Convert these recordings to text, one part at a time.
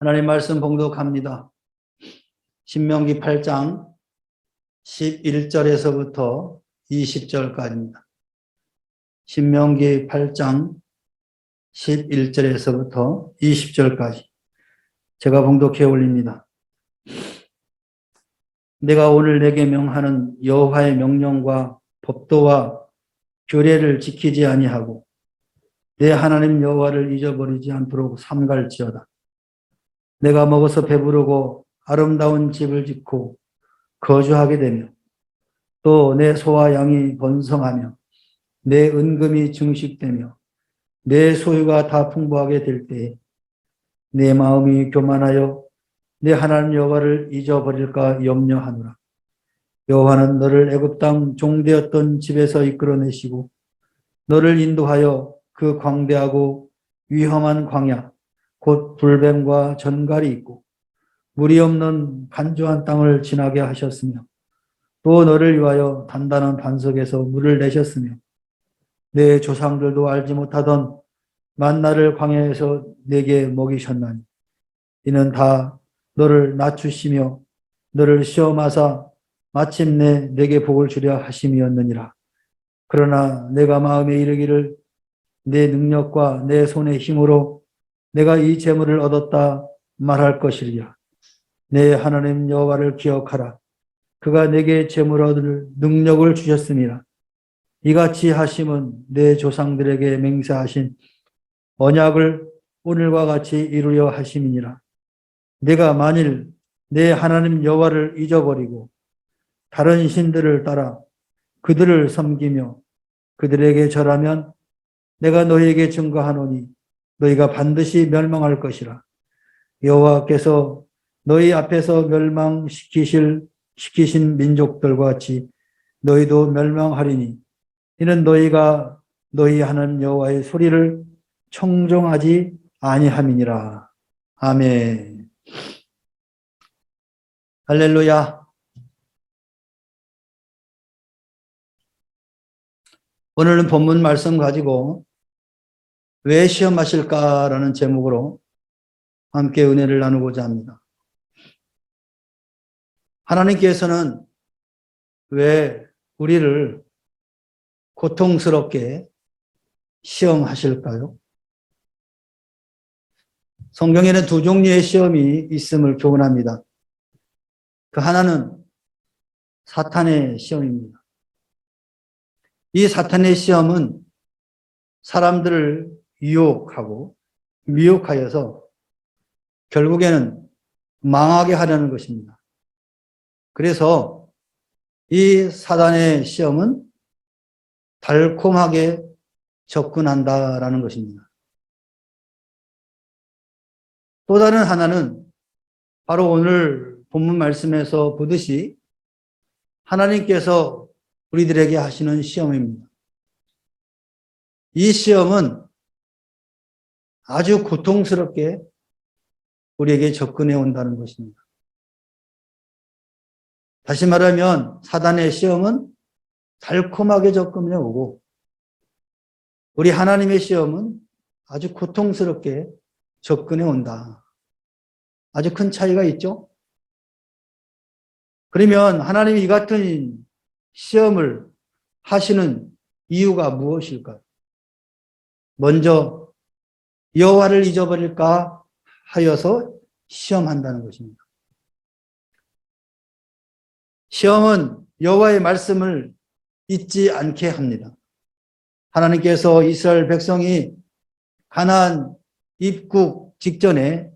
하나님 말씀 봉독합니다. 신명기 8장 11절에서부터 20절까지입니다. 신명기 8장 11절에서부터 20절까지 제가 봉독해 올립니다. 내가 오늘 내게 명하는 여호와의 명령과 법도와 규례를 지키지 아니하고 내 하나님 여호와를 잊어버리지 않도록 삼갈지어다. 내가 먹어서 배부르고 아름다운 집을 짓고 거주하게 되며 또 내 소와 양이 번성하며 내 은금이 증식되며 내 소유가 다 풍부하게 될 때에 내 마음이 교만하여 내 하나님 여호와를 잊어버릴까 염려하노라. 여호와는 너를 애굽 땅 종되었던 집에서 이끌어내시고 너를 인도하여 그 광대하고 위험한 광야 곧 불뱀과 전갈이 있고 물이 없는 간조한 땅을 지나게 하셨으며 또 너를 위하여 단단한 반석에서 물을 내셨으며 내 조상들도 알지 못하던 만나를 광야에서 내게 먹이셨나니 이는 다 너를 낮추시며 너를 시험하사 마침내 내게 복을 주려 하심이었느니라. 그러나 내가 마음에 이르기를 내 능력과 내 손의 힘으로 내가 이 재물을 얻었다 말할 것이리라. 내 하나님 여호와를 기억하라. 그가 내게 재물 얻을 능력을 주셨음이라. 이같이 하심은 내 조상들에게 맹세하신 언약을 오늘과 같이 이루려 하심이니라. 내가 만일 내 하나님 여호와를 잊어버리고 다른 신들을 따라 그들을 섬기며 그들에게 절하면 내가 너희에게 증거하노니 너희가 반드시 멸망할 것이라. 여호와께서 너희 앞에서 멸망시키신 민족들과 같이 너희도 멸망하리니 이는 너희가 너희 하나님 여호와의 소리를 청종하지 아니함이니라. 아멘. 할렐루야. 오늘은 본문 말씀 가지고 왜 시험하실까라는 제목으로 함께 은혜를 나누고자 합니다. 하나님께서는 왜 우리를 고통스럽게 시험하실까요? 성경에는 두 종류의 시험이 있음을 교훈합니다. 그 하나는 사탄의 시험입니다. 이 사탄의 시험은 사람들을 유혹하고 미혹하여서 결국에는 망하게 하려는 것입니다. 그래서 이 사단의 시험은 달콤하게 접근한다라는 것입니다. 또 다른 하나는 바로 오늘 본문 말씀에서 보듯이 하나님께서 우리들에게 하시는 시험입니다. 이 시험은 아주 고통스럽게 우리에게 접근해 온다는 것입니다. 다시 말하면 사단의 시험은 달콤하게 접근해 오고 우리 하나님의 시험은 아주 고통스럽게 접근해 온다. 아주 큰 차이가 있죠? 그러면 하나님이 이 같은 시험을 하시는 이유가 무엇일까요? 먼저 여호와를 잊어버릴까 하여서 시험한다는 것입니다. 시험은 여호와의 말씀을 잊지 않게 합니다. 하나님께서 이스라엘 백성이 가나안 입국 직전에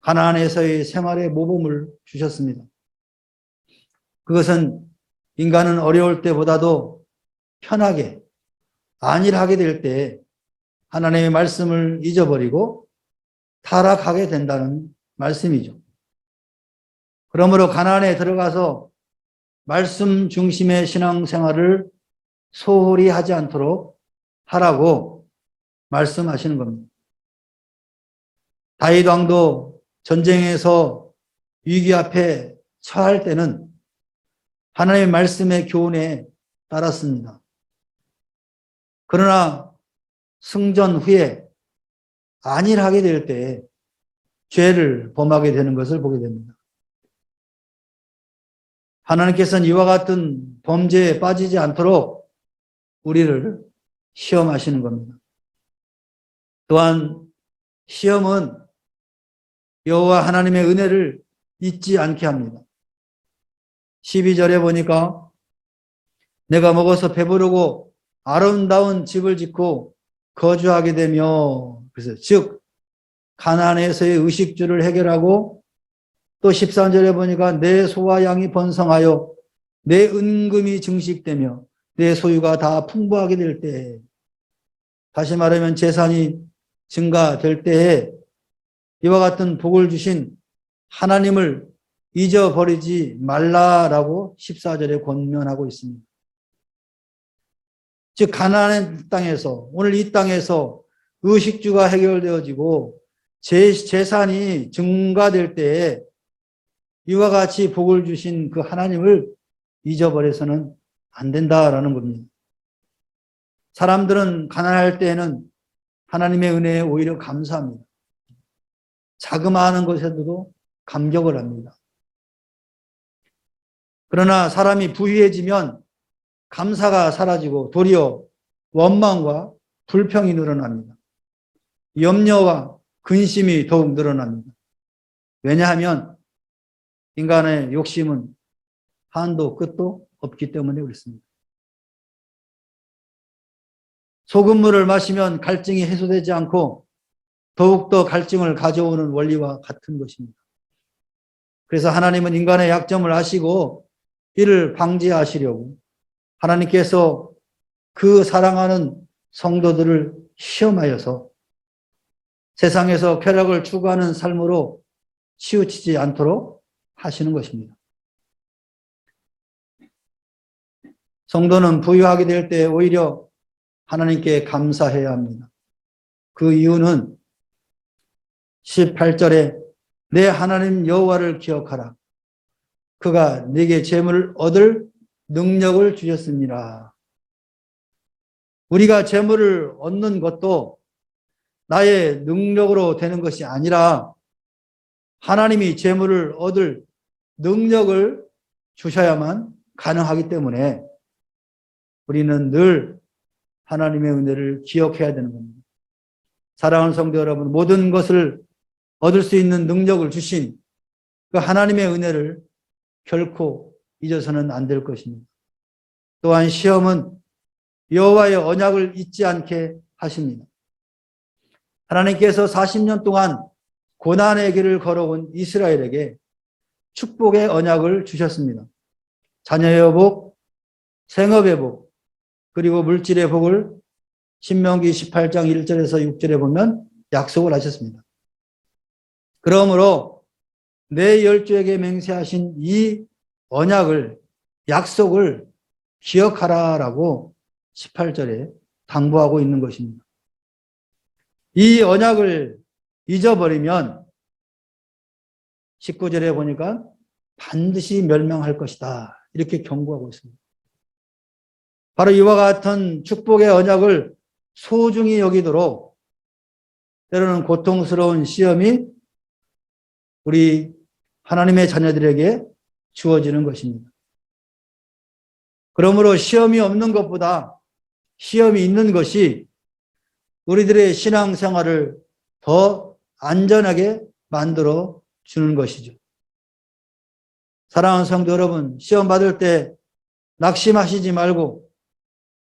가나안에서의 생활의 모범을 주셨습니다. 그것은 인간은 어려울 때보다도 편하게 안일하게 될 때 하나님의 말씀을 잊어버리고 타락하게 된다는 말씀이죠. 그러므로 가나안에 들어가서 말씀 중심의 신앙생활을 소홀히 하지 않도록 하라고 말씀하시는 겁니다. 다윗 왕도 전쟁에서 위기 앞에 처할 때는 하나님의 말씀의 교훈에 따랐습니다. 그러나 승전 후에 안일하게 될 때 죄를 범하게 되는 것을 보게 됩니다. 하나님께서는 이와 같은 범죄에 빠지지 않도록 우리를 시험하시는 겁니다. 또한 시험은 여호와 하나님의 은혜를 잊지 않게 합니다. 12절에 보니까 내가 먹어서 배부르고 아름다운 집을 짓고 거주하게 되며, 그래서 즉 가나안에서의 의식주를 해결하고, 또 13절에 보니까 내 소와 양이 번성하여 내 은금이 증식되며 내 소유가 다 풍부하게 될 때에, 다시 말하면 재산이 증가될 때에 이와 같은 복을 주신 하나님을 잊어버리지 말라라고 14절에 권면하고 있습니다. 즉 가나안 땅에서, 오늘 이 땅에서 의식주가 해결되어지고 재산이 증가될 때에 이와 같이 복을 주신 그 하나님을 잊어버려서는 안 된다라는 겁니다. 사람들은 가난할 때에는 하나님의 은혜에 오히려 감사합니다. 자그마한 것에도 감격을 합니다. 그러나 사람이 부유해지면 감사가 사라지고 도리어 원망과 불평이 늘어납니다. 염려와 근심이 더욱 늘어납니다. 왜냐하면 인간의 욕심은 한도 끝도 없기 때문에 그렇습니다. 소금물을 마시면 갈증이 해소되지 않고 더욱더 갈증을 가져오는 원리와 같은 것입니다. 그래서 하나님은 인간의 약점을 아시고 이를 방지하시려고 하나님께서 그 사랑하는 성도들을 시험하여서 세상에서 쾌락을 추구하는 삶으로 치우치지 않도록 하시는 것입니다. 성도는 부유하게 될 때 오히려 하나님께 감사해야 합니다. 그 이유는 18절에 내 하나님 여호와를 기억하라. 그가 네게 재물을 얻을 능력을 주셨습니다. 우리가 재물을 얻는 것도 나의 능력으로 되는 것이 아니라 하나님이 재물을 얻을 능력을 주셔야만 가능하기 때문에 우리는 늘 하나님의 은혜를 기억해야 되는 겁니다. 사랑하는 성도 여러분, 모든 것을 얻을 수 있는 능력을 주신 그 하나님의 은혜를 결코 잊어서는 안 될 것입니다. 또한 시험은 여호와의 언약을 잊지 않게 하십니다. 하나님께서 40년 동안 고난의 길을 걸어온 이스라엘에게 축복의 언약을 주셨습니다. 자녀의 복, 생업의 복, 그리고 물질의 복을 신명기 18장 1절에서 6절에 보면 약속을 하셨습니다. 그러므로 내 열조에게 맹세하신 이 언약을, 약속을 기억하라라고 18절에 당부하고 있는 것입니다. 이 언약을 잊어버리면 19절에 보니까 반드시 멸망할 것이다, 이렇게 경고하고 있습니다. 바로 이와 같은 축복의 언약을 소중히 여기도록 때로는 고통스러운 시험이 우리 하나님의 자녀들에게 주어지는 것입니다. 그러므로 시험이 없는 것보다 시험이 있는 것이 우리들의 신앙생활을 더 안전하게 만들어 주는 것이죠. 사랑하는 성도 여러분, 시험 받을 때 낙심하시지 말고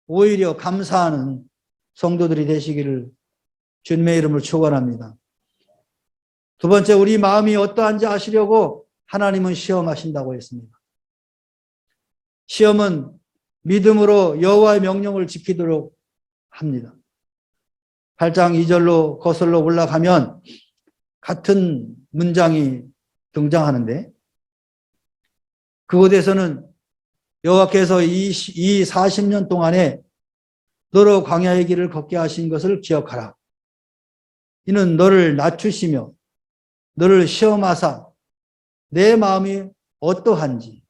오히려 감사하는 성도들이 되시기를 주님의 이름으로 축원합니다. 두 번째, 우리 마음이 어떠한지 아시려고 하나님은 시험하신다고 했습니다. 시험은 믿음으로 여호와의 명령을 지키도록 합니다. 8장 2절로 거슬러 올라가면 같은 문장이 등장하는데, 그곳에서는 여호와께서 이 40년 동안에 너로 광야의 길을 걷게 하신 것을 기억하라. 이는 너를 낮추시며 너를 시험하사 내 마음이 어떠한지,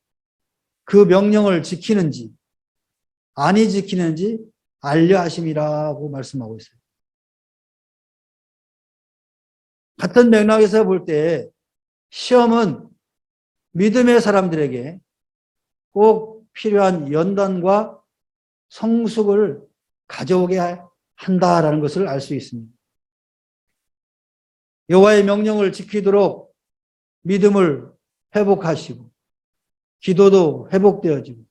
그 명령을 지키는지 아니 지키는지 알려 하심이라고 말씀하고 있어요. 같은 맥락에서 볼 때 시험은 믿음의 사람들에게 꼭 필요한 연단과 성숙을 가져오게 한다라는 것을 알 수 있습니다. 여호와의 명령을 지키도록 믿음을 회복하시고 기도도 회복되어지고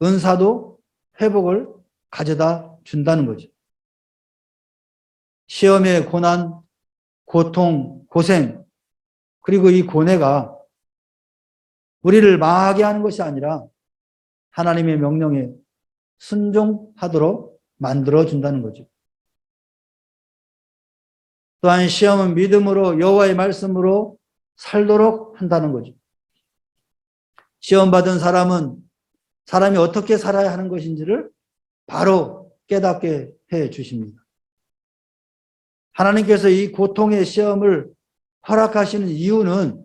은사도 회복을 가져다 준다는 거죠. 시험의 고난, 고통, 고생, 그리고 이 고뇌가 우리를 망하게 하는 것이 아니라 하나님의 명령에 순종하도록 만들어준다는 거죠. 또한 시험은 믿음으로 여호와의 말씀으로 살도록 한다는 거죠. 시험받은 사람은 사람이 어떻게 살아야 하는 것인지를 바로 깨닫게 해 주십니다. 하나님께서 이 고통의 시험을 허락하시는 이유는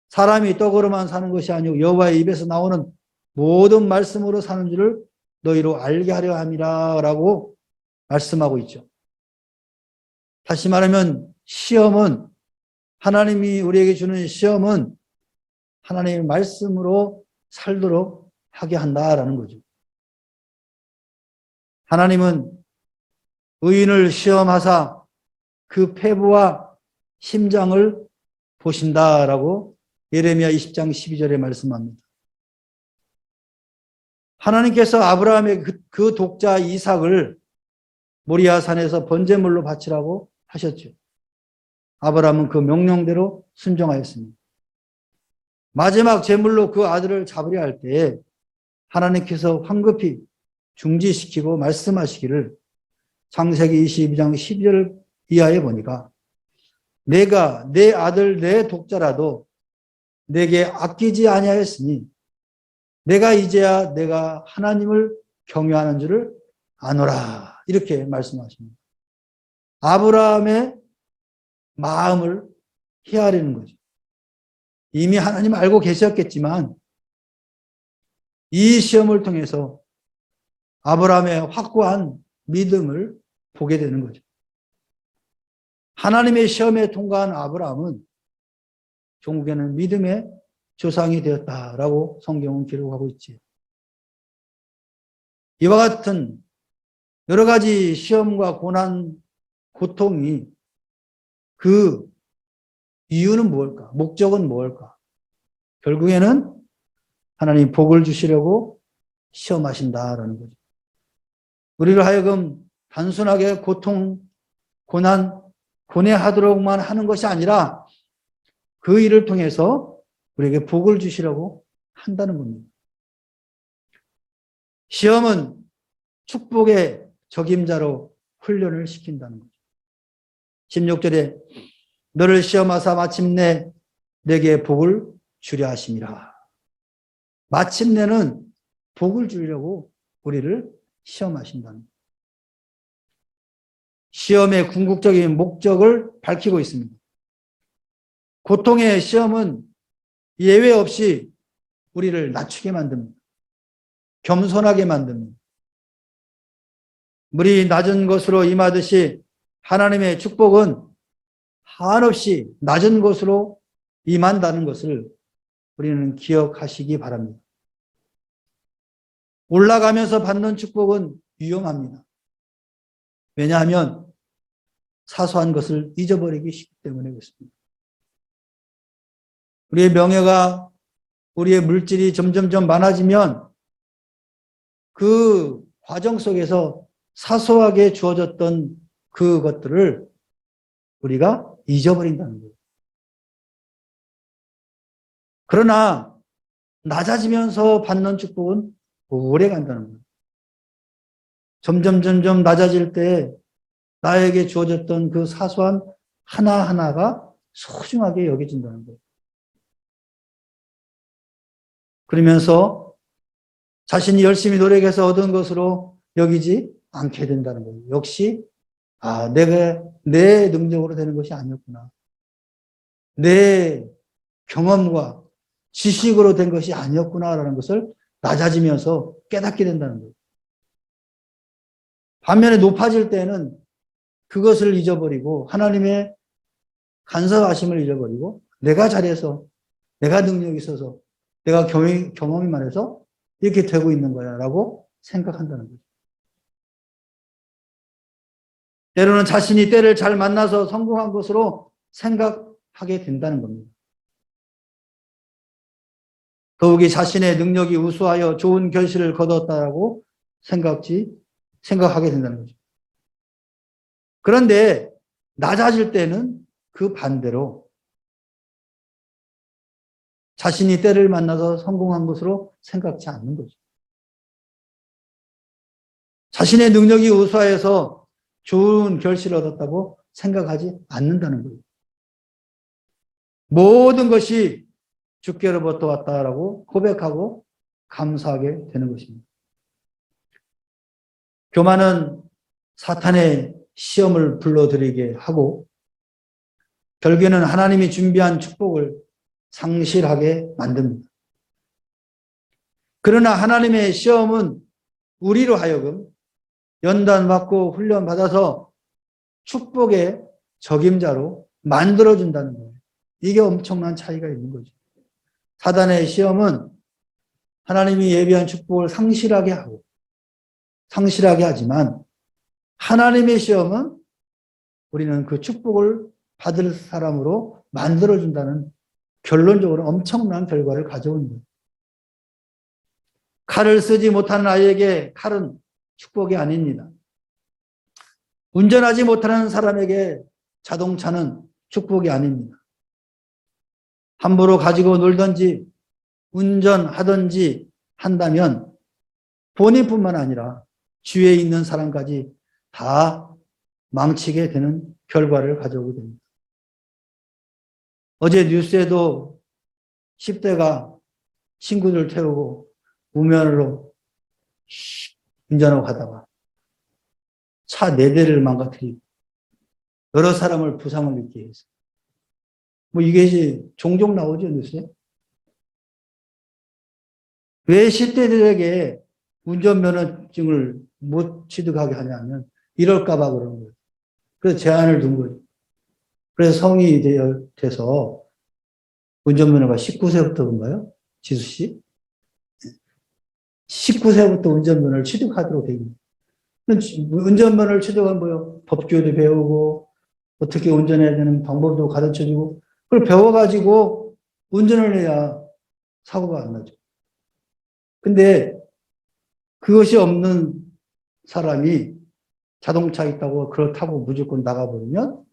사람이 떡으로만 사는 것이 아니고 여호와의 입에서 나오는 모든 말씀으로 사는 줄을 너희로 알게 하려 함이라 라고 말씀하고 있죠. 다시 말하면 시험은, 하나님이 우리에게 주는 시험은 하나님의 말씀으로 살도록 하게 한다라는 거죠. 하나님은 의인을 시험하사 그 패부와 심장을 보신다라고 예레미야 20장 12절에 말씀합니다. 하나님께서 아브라함의 그 독자 이삭을 모리아 산에서 번제물로 바치라고 하셨죠. 아브라함은 그 명령대로 순종하였습니다. 마지막 제물로 그 아들을 잡으려 할 때에 하나님께서 황급히 중지시키고 말씀하시기를 창세기 22장 12절 이하에 보니까 내가 내 아들 내 독자라도 내게 아끼지 아니하였으니 내가 이제야 내가 하나님을 경외하는 줄을 아노라 이렇게 말씀하십니다. 아브라함의 마음을 헤아리는 거죠. 이미 하나님 알고 계셨겠지만 이 시험을 통해서 아브라함의 확고한 믿음을 보게 되는 거죠. 하나님의 시험에 통과한 아브라함은 종국에는 믿음의 조상이 되었다라고 성경은 기록하고 있지. 이와 같은 여러 가지 시험과 고난, 고통이 그 이유는 무엇일까? 목적은 무엇일까? 결국에는 하나님 복을 주시려고 시험하신다라는 거죠. 우리를 하여금 단순하게 고통, 고난, 고뇌하도록만 하는 것이 아니라 그 일을 통해서 우리에게 복을 주시려고 한다는 겁니다. 시험은 축복의 적임자로 훈련을 시킨다는 거죠. 16절에 너를 시험하사 마침내 내게 복을 주려 하심이라. 마침내는 복을 주려고 우리를 시험하신다는 거예요. 시험의 궁극적인 목적을 밝히고 있습니다. 고통의 시험은 예외 없이 우리를 낮추게 만듭니다. 겸손하게 만듭니다. 물이 낮은 곳으로 임하듯이 하나님의 축복은 한없이 낮은 곳으로 임한다는 것을 우리는 기억하시기 바랍니다. 올라가면서 받는 축복은 위험합니다. 왜냐하면 사소한 것을 잊어버리기 쉽기 때문에 그렇습니다. 우리의 명예가, 우리의 물질이 점점점 많아지면 그 과정 속에서 사소하게 주어졌던 그것들을 우리가 잊어버린다는 거예요. 그러나 낮아지면서 받는 축복은 오래 간다는 거예요. 점점 낮아질 때 나에게 주어졌던 그 사소한 하나하나가 소중하게 여겨진다는 거예요. 그러면서 자신이 열심히 노력해서 얻은 것으로 여기지 않게 된다는 거예요. 역시 내가 내 능력으로 되는 것이 아니었구나. 내 경험과 지식으로 된 것이 아니었구나라는 것을 낮아지면서 깨닫게 된다는 거예요. 반면에 높아질 때는 그것을 잊어버리고 하나님의 간섭하심을 잃어버리고 내가 잘해서, 내가 능력이 있어서, 내가 경험이 많아서 이렇게 되고 있는 거야 라고 생각한다는 거죠. 때로는 자신이 때를 잘 만나서 성공한 것으로 생각하게 된다는 겁니다. 더욱이 자신의 능력이 우수하여 좋은 결실을 거뒀다라고 생각하게 된다는 거죠. 그런데 낮아질 때는 그 반대로 자신이 때를 만나서 성공한 것으로 생각지 않는 거죠. 자신의 능력이 우수하여서 좋은 결실을 얻었다고 생각하지 않는다는 거예요. 모든 것이 주께로부터 왔다라고 고백하고 감사하게 되는 것입니다. 교만은 사탄의 시험을 불러들이게 하고 결국에는 하나님이 준비한 축복을 상실하게 만듭니다. 그러나 하나님의 시험은 우리로 하여금 연단받고 훈련받아서 축복의 적임자로 만들어준다는 거예요. 이게 엄청난 차이가 있는 거죠. 사단의 시험은 하나님이 예비한 축복을 상실하게 하지만 하나님의 시험은 우리는 그 축복을 받을 사람으로 만들어준다는 결론적으로 엄청난 결과를 가져오는 거예요. 칼을 쓰지 못하는 아이에게 칼은 축복이 아닙니다. 운전하지 못하는 사람에게 자동차는 축복이 아닙니다. 함부로 가지고 놀든지 운전하든지 한다면 본인뿐만 아니라 주위에 있는 사람까지 다 망치게 되는 결과를 가져오게 됩니다. 어제 뉴스에도 10대가 친구들 태우고 우면으로 운전하고 가다가 차 4대를 망가뜨리고 여러 사람을 부상을 입게 해서 이게 종종 나오죠, 뉴스에. 왜 10대들에게 운전면허증을 못 취득하게 하냐면 이럴까봐 그러는 거예요. 그래서 제한을 둔 거예요. 그래서 성인이 돼서 운전면허가 19세부터인가요? 지수 씨? 19세부터 운전면허를 취득하도록 되어 있습니다. 운전면허를 취득하면 뭐요? 법규도 배우고 어떻게 운전해야 되는 방법도 가르쳐주고 그걸 배워가지고 운전을 해야 사고가 안 나죠. 근데 그것이 없는 사람이 자동차 있다고 그렇다고 무조건 나가버리면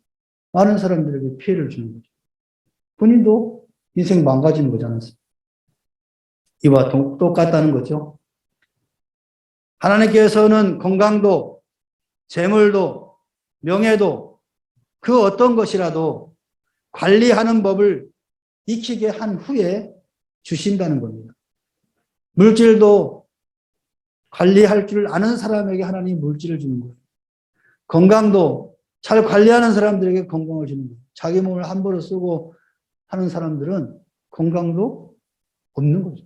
많은 사람들에게 피해를 주는 거죠. 본인도 인생 망가지는 거잖아요. 이와 똑같다는 거죠. 하나님께서는 건강도, 재물도, 명예도 그 어떤 것이라도 관리하는 법을 익히게 한 후에 주신다는 겁니다. 물질도 관리할 줄 아는 사람에게 하나님이 물질을 주는 거예요. 건강도 잘 관리하는 사람들에게 건강을 주는 거예요. 자기 몸을 함부로 쓰고 하는 사람들은 건강도 없는 거죠.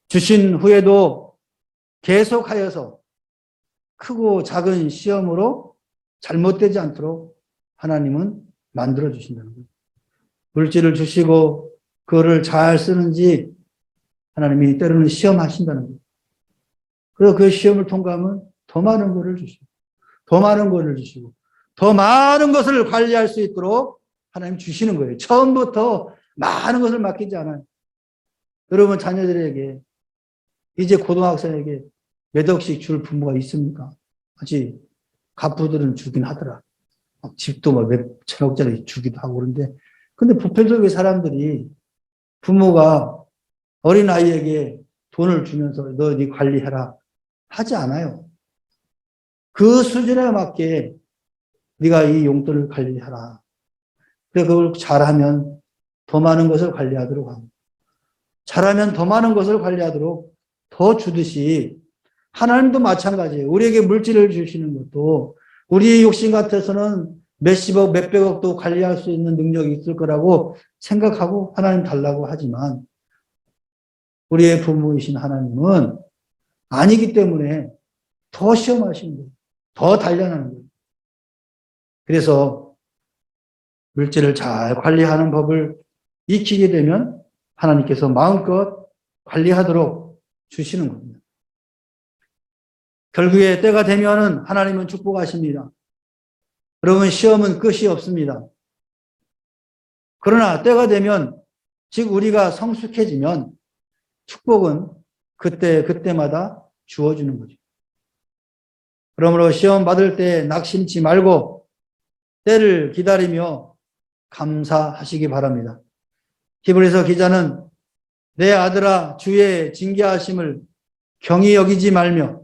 주신 후에도 계속하여서 크고 작은 시험으로 잘못되지 않도록 하나님은 만들어 주신다는 거예요. 물질을 주시고 그거를 잘 쓰는지 하나님이 때로는 시험하신다는 거예요. 그래서 그 시험을 통과하면 더 많은 것을 주시고 더 많은 것을 주시고 더 많은 것을 관리할 수 있도록 하나님 주시는 거예요. 처음부터 많은 것을 맡기지 않아요. 여러분 자녀들에게 이제 고등학생에게 몇 억씩 줄 부모가 있습니까? 아직 갑부들은 주긴 하더라. 집도 몇 천억짜리 주기도 하고 그런데 근데 보편적인 사람들이 부모가 어린아이에게 돈을 주면서 너 네 관리해라 하지 않아요. 그 수준에 맞게 네가 이 용돈을 관리해라. 그래 그걸 잘하면 더 많은 것을 관리하도록 하고 잘하면 더 많은 것을 관리하도록 더 주듯이 하나님도 마찬가지예요. 우리에게 물질을 주시는 것도 우리의 욕심 같아서는 몇십억, 몇백억도 관리할 수 있는 능력이 있을 거라고 생각하고 하나님 달라고 하지만 우리의 부모이신 하나님은 아니기 때문에 더 시험하시는 거예요. 더 단련하는 거예요. 그래서 물질을 잘 관리하는 법을 익히게 되면 하나님께서 마음껏 관리하도록 주시는 겁니다. 결국에 때가 되면은 하나님은 축복하십니다. 여러분, 시험은 끝이 없습니다. 그러나 때가 되면, 즉 우리가 성숙해지면 축복은 그때마다 주어주는 거죠. 그러므로 시험 받을 때 낙심치 말고 때를 기다리며 감사하시기 바랍니다. 히브리서 기자는 내 아들아 주의 징계하심을 경히 여기지 말며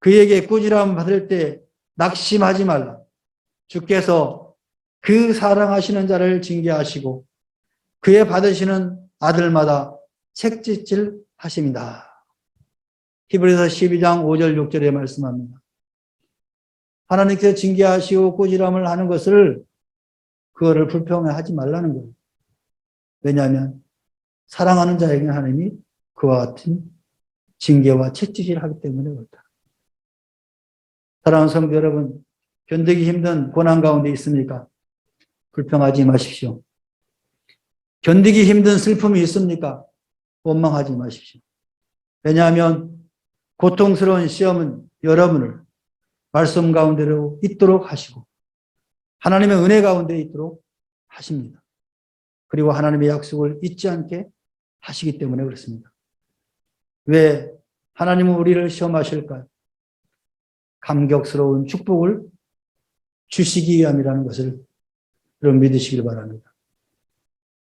그에게 꾸지람 받을 때 낙심하지 말라. 주께서 그 사랑하시는 자를 징계하시고 그의 받으시는 아들마다 책짓질 하십니다. 히브리서 12장 5절 6절에 말씀합니다. 하나님께서 징계하시고 꾸지람을 하는 것을 그거를 불평하지 말라는 거예요. 왜냐하면 사랑하는 자에게는 하나님이 그와 같은 징계와 채찍질 하기 때문에 그렇다. 사랑하는 성도 여러분, 견디기 힘든 고난 가운데 있습니까? 불평하지 마십시오. 견디기 힘든 슬픔이 있습니까? 원망하지 마십시오. 왜냐하면 고통스러운 시험은 여러분을 말씀 가운데로 있도록 하시고 하나님의 은혜 가운데 있도록 하십니다. 그리고 하나님의 약속을 잊지 않게 하시기 때문에 그렇습니다. 왜 하나님은 우리를 시험하실까요? 감격스러운 축복을 주시기 위함이라는 것을 여러분 믿으시길 바랍니다.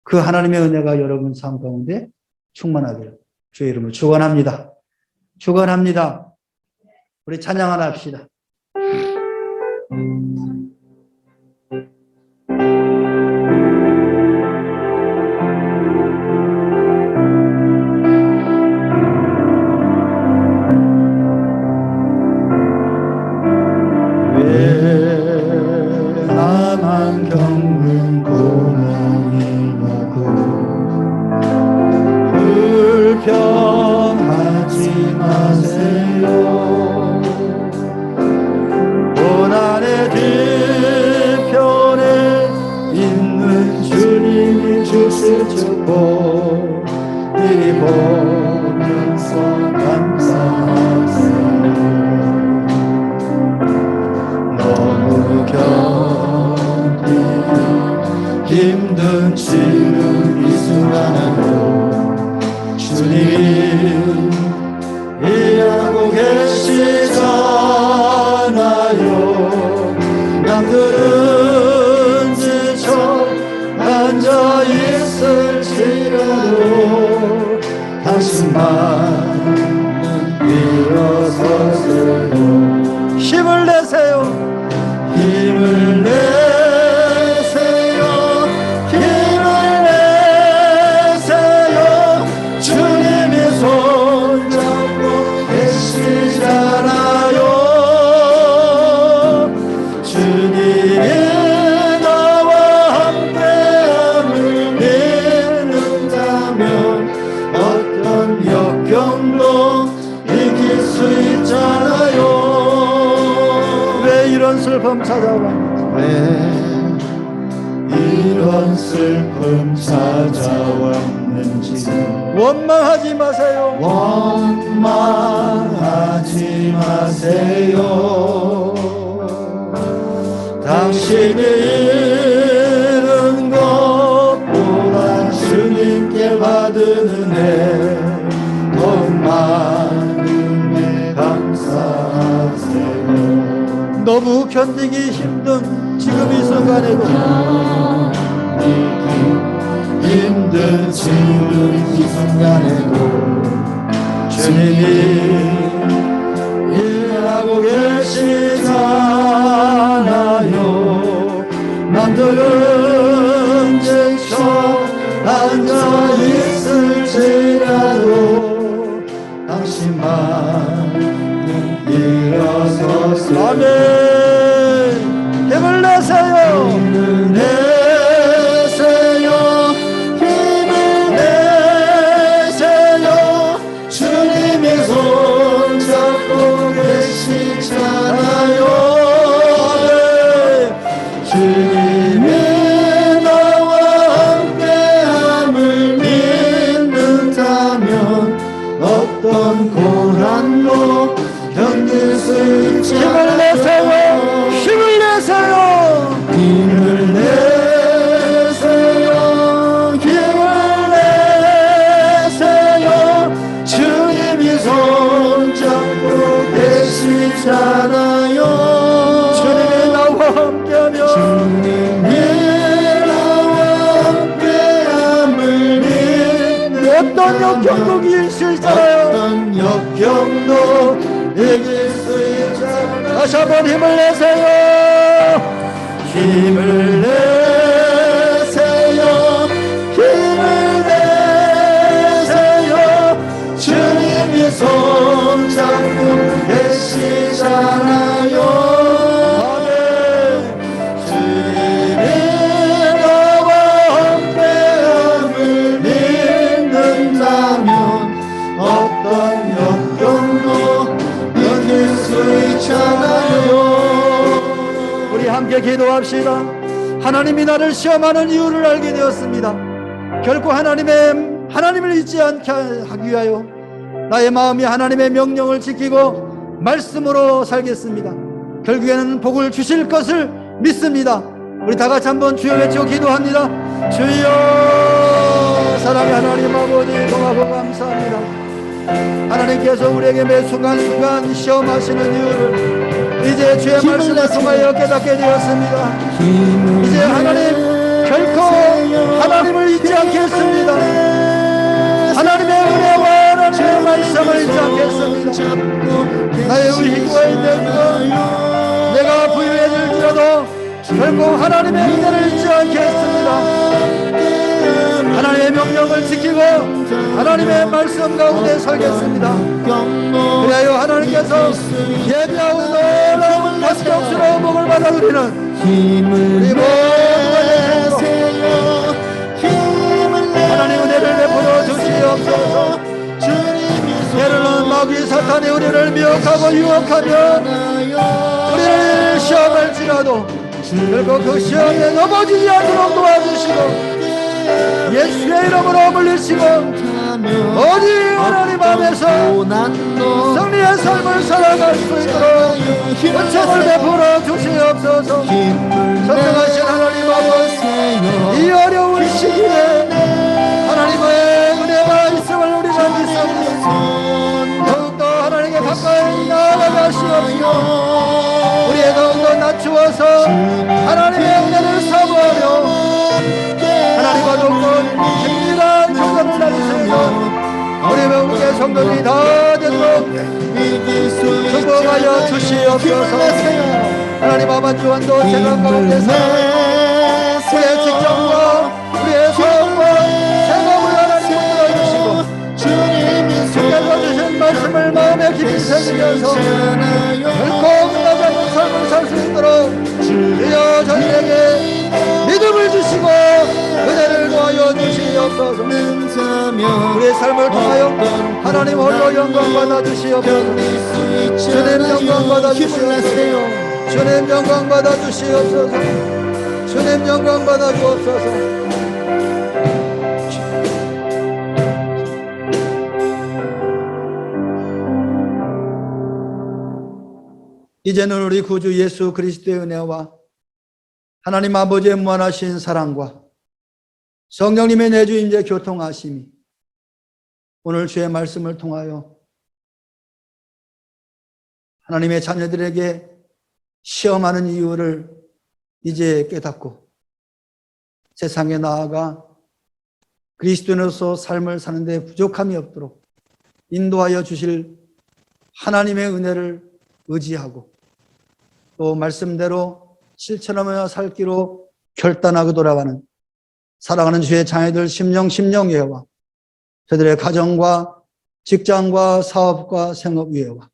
그 하나님의 은혜가 여러분 삶 가운데 충만하기를 주의 이름으로 축원합니다. 축원합니다. 우리 찬양 하나 합시다. 나만 겪는 고난이 나고 불평하지 마세요. 고난의 뒤편에 있는 주님이 주실 축복 이 보면서 감사하세요. 너무 견디기 힘든 지금 이 순간에도 주님 일하고 계시잖아요. 남들은 지쳐 앉아 있을지라도 당신만은 일어서세요. 힘을 내세요. 힘을 내세요. 힘을 내세요. 주님이 손잡고 계시잖아요. 주님이 나와 함께함을 믿는다면 어떤 역경도 이길 수 있잖아요. 이런 슬픔 찾아왔는지 왜 이런 슬픔 찾아왔는지 원망하지 마세요. 원망하지 마세요. 당신이 잃은 것보다 주님께 받은 은혜 더욱 많음에 감사하세요. 너무 견디기 힘든 지금 이 순간에도 힘든 지금 이 순간에도 주님이 일하고 계시잖아요. 남들은 지쳐 앉아 있을지라도 당신만 일어서서 아멘. 힘을 내세요. 힘을 내세요. 힘을 내세요. 주님이 손잡고 계시잖아요. 주님이 나와 함께함을 믿는다면 어떤 고난도 견딜 수 있지 힘을 내세요. 힘을 내세요. 힘을 내세요. 힘을 내세요. 주님이 손잡고 계시잖아요. 주님이 나와 함께하며 주님이 나와 함께함을 믿는 어떤 역경도 이길 수 있잖아요. 어떤 역경도 이길 수 있잖아요. 다시 한번 힘을 내세요. 힘을 내세요. 힘을 내세요. 주님이 손잡고 계시잖아요. 아멘. 주님이 나와 함께함을 믿는다면 어떤 역경도 이길 수 있잖아요. 우리 함께 기도합시다. 하나님이 나를 시험하는 이유를 알게 되었습니다. 결코 하나님을 잊지 않게 하기 위하여 나의 마음이 하나님의 명령을 지키고 말씀으로 살겠습니다. 결국에는 복을 주실 것을 믿습니다. 우리 다 같이 한번 주여 외치고 기도합니다. 주여, 사랑의 하나님 아버지, 고맙고 감사합니다. 하나님께서 우리에게 매 순간순간 시험하시는 이유를 이제 주의 말씀을 통하여 깨닫게 되었습니다. 이제 하나님 결코 하나님을 잊지 않겠습니다. 하나님의 은혜와 하나님의 말씀을 잊지 않겠습니다. 나의 의식과 있는 것 내가 부유해질지라도 결코 하나님의 은혜를 잊지 않겠습니다. 하나님의 명령을 지키고 하나님의 말씀 가운데 살겠습니다. 그래야 하나님께서 예비하고 놀라운 감격스러운 복을 받아 누리는 우리 모두가 되시고 하나님 은혜를 베풀어 주시옵소서. 때로는 마귀 사탄의 우리를 미혹하고 유혹하며 우리를 시험할지라도 결코 그 시험에 넘어지지 않도록 도와주시고 예수의 이름으로 물리시고 어디 하나님 앞에서 승리의 삶을 살아갈 수 있도록 은총을 베풀어 주시옵소서. 선명하신 하나님 아버지, 이 어려운 시기에 하나님의 은혜가 있음을 우리는 믿습니다. 더욱더 하나님께 가까이 나아가시옵시고 우리의 더욱더 낮추어서 하나님의 은혜를 사모하며 하나님과 더욱더 긴밀한 교감을 나누시고 우리 명국의 성도들이 다 되도록 축복하여 주시옵소서. 하나님 아버지 원도 생각 가운데서 우리의 직장과 우리의 사업과 생업을 하나님 붙들어주시고 주께서 주신 말씀을 마음에 깊이 새기면서 결코 끝나지 않는 삶을 살 수 있도록 주여 저희에게 믿음을 주시고 은혜를 도하여 주시옵소서. 우리의 삶을 통하여 하나님 홀로 영광 받아 주시옵소서. 주님 영광 받아 주시옵소서. 주님 영광 받아 주시옵소서. 주님 영광 받아 주옵소서. 이제는 우리 구주 예수 그리스도의 은혜와 하나님 아버지의 무한하신 사랑과 성령님의 내주 임재 교통하심이 오늘 주의 말씀을 통하여 하나님의 자녀들에게 시험하는 이유를 이제 깨닫고 세상에 나아가 그리스도인으로서 삶을 사는 데 부족함이 없도록 인도하여 주실 하나님의 은혜를 의지하고 또 말씀대로 실천하며 살기로 결단하고 돌아가는 사랑하는 주의 자녀들 심령예와 저들의 가정과 직장과 사업과 생업 위에와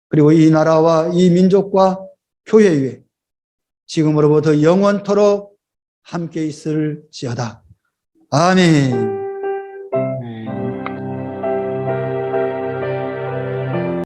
그리고 이 나라와 이 민족과 교회 위에 지금으로부터 영원토록 함께 있을지어다. 아멘.